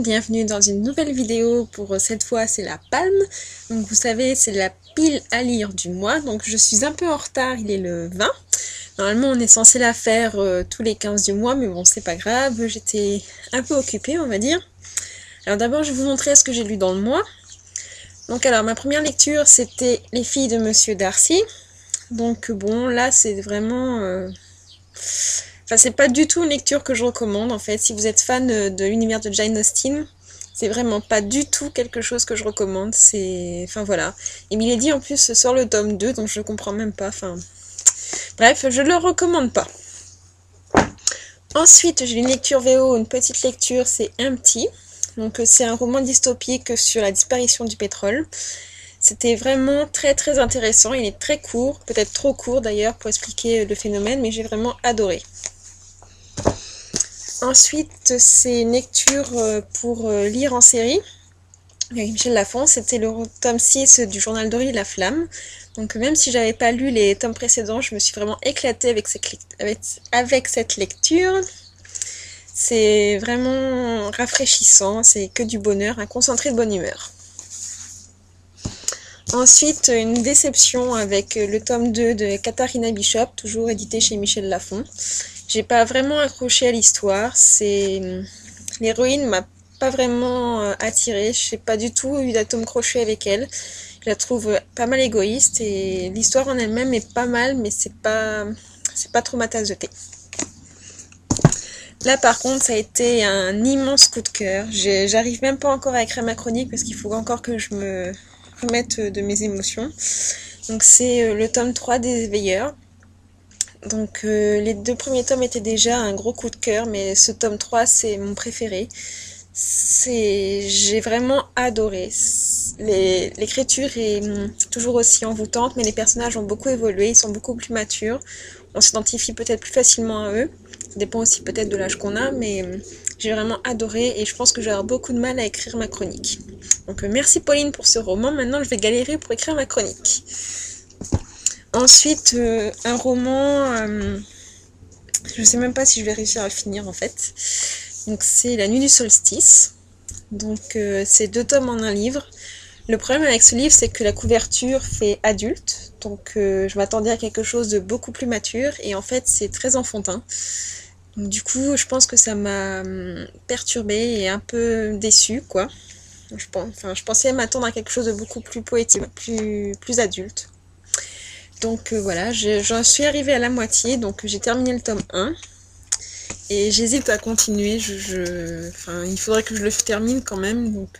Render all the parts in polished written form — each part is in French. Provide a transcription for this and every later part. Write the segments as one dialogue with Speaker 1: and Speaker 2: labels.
Speaker 1: bienvenue dans une nouvelle vidéo. Pour cette fois c'est la palme. Donc vous savez, c'est la pile à lire du mois. Donc je suis un peu en retard, il est le 20. Normalement on est censé la faire tous les 15 du mois, mais bon, c'est pas grave, j'étais un peu occupée, on va dire. Alors d'abord je vais vous montrer ce que j'ai lu dans le mois. Donc alors ma première lecture c'était Les filles de Monsieur Darcy. Donc bon, là c'est vraiment... Enfin, c'est pas du tout une lecture que je recommande en fait. Si vous êtes fan de l'univers de Jane Austen, c'est vraiment pas du tout quelque chose que je recommande. Enfin voilà. Et Milady en plus sort le tome 2, donc je comprends même pas. Enfin, bref, je le recommande pas. Ensuite, j'ai une lecture VO, une petite lecture, c'est Empty. Donc c'est un roman dystopique sur la disparition du pétrole. C'était vraiment très très intéressant. Il est très court, peut-être trop court d'ailleurs pour expliquer le phénomène, mais j'ai vraiment adoré. Ensuite, c'est une lecture pour lire en série avec Michel Lafon. C'était le tome 6 du journal d'Ori La Flamme. Donc même si j'avais pas lu les tomes précédents, je me suis vraiment éclatée avec cette lecture. C'est vraiment rafraîchissant, c'est que du bonheur, un concentré de bonne humeur. Ensuite, une déception avec le tome 2 de Katharina Bishop, toujours édité chez Michel Lafon. J'ai pas vraiment accroché à l'histoire, l'héroïne m'a pas vraiment attirée, j'ai pas du tout eu d'atome crochet avec elle. Je la trouve pas mal égoïste et l'histoire en elle-même est pas mal, mais c'est pas trop ma tasse de thé. Là par contre, ça a été un immense coup de cœur. J'arrive même pas encore à écrire ma chronique parce qu'il faut encore que je me remette de mes émotions. Donc c'est le tome 3 des Veilleurs. Donc les 2 premiers tomes étaient déjà un gros coup de cœur, mais ce tome 3 c'est mon préféré. J'ai vraiment adoré. L'écriture est toujours aussi envoûtante, mais les personnages ont beaucoup évolué, ils sont beaucoup plus matures. On s'identifie peut-être plus facilement à eux. Ça dépend aussi peut-être de l'âge qu'on a, mais j'ai vraiment adoré et je pense que je vais avoir beaucoup de mal à écrire ma chronique. Donc merci Pauline pour ce roman, maintenant je vais galérer pour écrire ma chronique. Ensuite, un roman, je sais même pas si je vais réussir à le finir en fait. Donc c'est La Nuit du Solstice. Donc c'est 2 tomes en un livre. Le problème avec ce livre, c'est que la couverture fait adulte. Donc je m'attendais à quelque chose de beaucoup plus mature et en fait c'est très enfantin. Donc, du coup, je pense que ça m'a perturbée et un peu déçue, quoi. Je pensais m'attendre à quelque chose de beaucoup plus poétique, plus adulte. Donc voilà, j'en suis arrivée à la moitié, donc j'ai terminé le tome 1. Et j'hésite à continuer, il faudrait que je le termine quand même, donc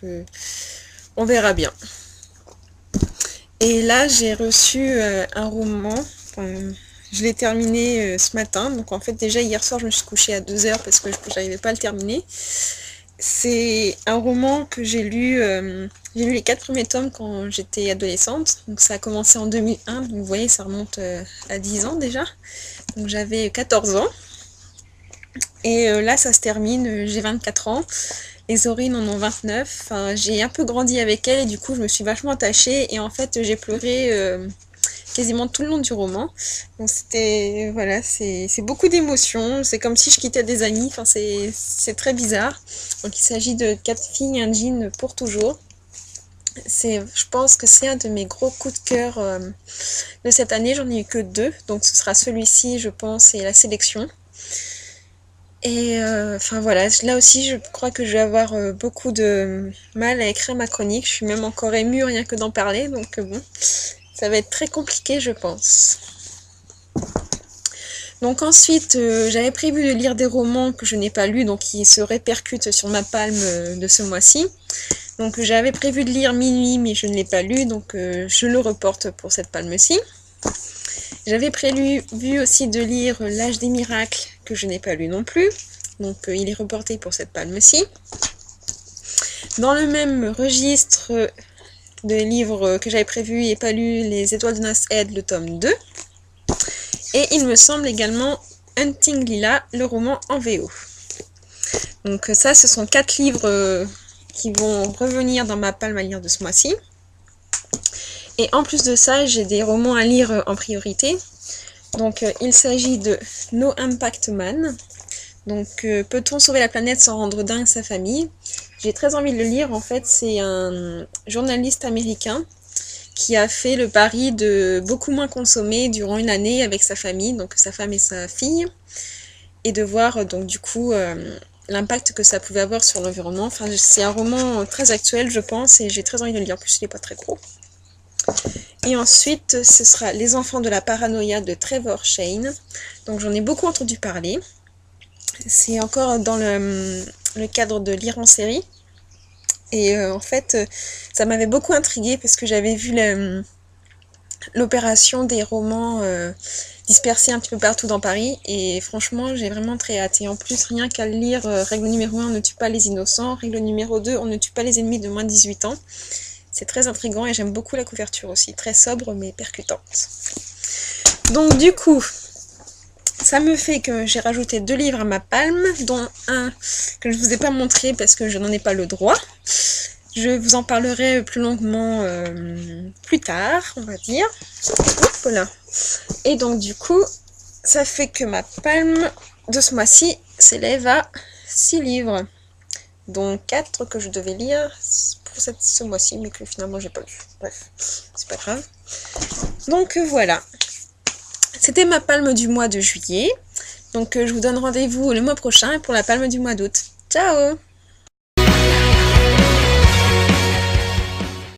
Speaker 1: on verra bien. Et là, j'ai reçu un roman, je l'ai terminé ce matin, donc en fait déjà hier soir je me suis couchée à 2h parce que j'arrivais pas à le terminer. C'est un roman que j'ai lu les 4 premiers tomes quand j'étais adolescente, donc ça a commencé en 2001, donc vous voyez ça remonte à 10 ans déjà, donc j'avais 14 ans. Et là ça se termine, j'ai 24 ans, les Aurines en ont 29, enfin, j'ai un peu grandi avec elle et du coup je me suis vachement attachée et en fait j'ai pleuré quasiment tout le long du roman. Donc c'était, voilà, c'est beaucoup d'émotions, c'est comme si je quittais des amis, enfin c'est très bizarre. Donc il s'agit de 4 filles, un jean pour toujours. Je pense que c'est un de mes gros coups de cœur de cette année, j'en ai eu que 2, donc ce sera celui-ci je pense et la sélection. Et enfin voilà, là aussi je crois que je vais avoir beaucoup de mal à écrire ma chronique, je suis même encore émue rien que d'en parler, donc bon, ça va être très compliqué je pense. Donc ensuite, j'avais prévu de lire des romans que je n'ai pas lus, donc qui se répercutent sur ma palme de ce mois-ci. Donc j'avais prévu de lire Minuit, mais je ne l'ai pas lu, donc je le reporte pour cette palme-ci. J'avais prévu aussi de lire L'Âge des Miracles, que je n'ai pas lu non plus, donc il est reporté pour cette palme-ci. Dans le même registre de livres que j'avais prévu et pas lu, Les Étoiles de Nasheed, le tome 2. Et il me semble également Hunting Lila, le roman en VO. Donc ça, ce sont 4 livres qui vont revenir dans ma palme à lire de ce mois-ci. Et en plus de ça, j'ai des romans à lire en priorité. Donc il s'agit de No Impact Man. Donc peut-on sauver la planète sans rendre dingue sa famille? J'ai très envie de le lire. En fait, c'est un journaliste américain qui a fait le pari de beaucoup moins consommer durant une année avec sa famille, donc sa femme et sa fille, et de voir donc du coup l'impact que ça pouvait avoir sur l'environnement. Enfin, c'est un roman très actuel, je pense, et j'ai très envie de le lire. En plus, il n'est pas très gros. Et ensuite, ce sera Les enfants de la paranoïa de Trevor Shane. Donc j'en ai beaucoup entendu parler. C'est encore dans le cadre de lire en série. Et en fait, ça m'avait beaucoup intriguée parce que j'avais vu l'opération des romans dispersés un petit peu partout dans Paris. Et franchement, j'ai vraiment très hâte. Et en plus, rien qu'à le lire, règle numéro 1, on ne tue pas les innocents. Règle numéro 2, on ne tue pas les ennemis de moins de 18 ans. C'est très intriguant et j'aime beaucoup la couverture aussi. Très sobre mais percutante. Donc du coup, ça me fait que j'ai rajouté 2 livres à ma palme, dont un que je ne vous ai pas montré parce que je n'en ai pas le droit. Je vous en parlerai plus longuement plus tard, on va dire. Hop là. Et donc du coup, ça fait que ma palme de ce mois-ci s'élève à 6 livres. Dont 4 que je devais lire pour ce mois-ci, mais que finalement j'ai pas lu. Bref, c'est pas grave. Donc voilà. C'était ma palme du mois de juillet. Donc je vous donne rendez-vous le mois prochain pour la palme du mois d'août. Ciao!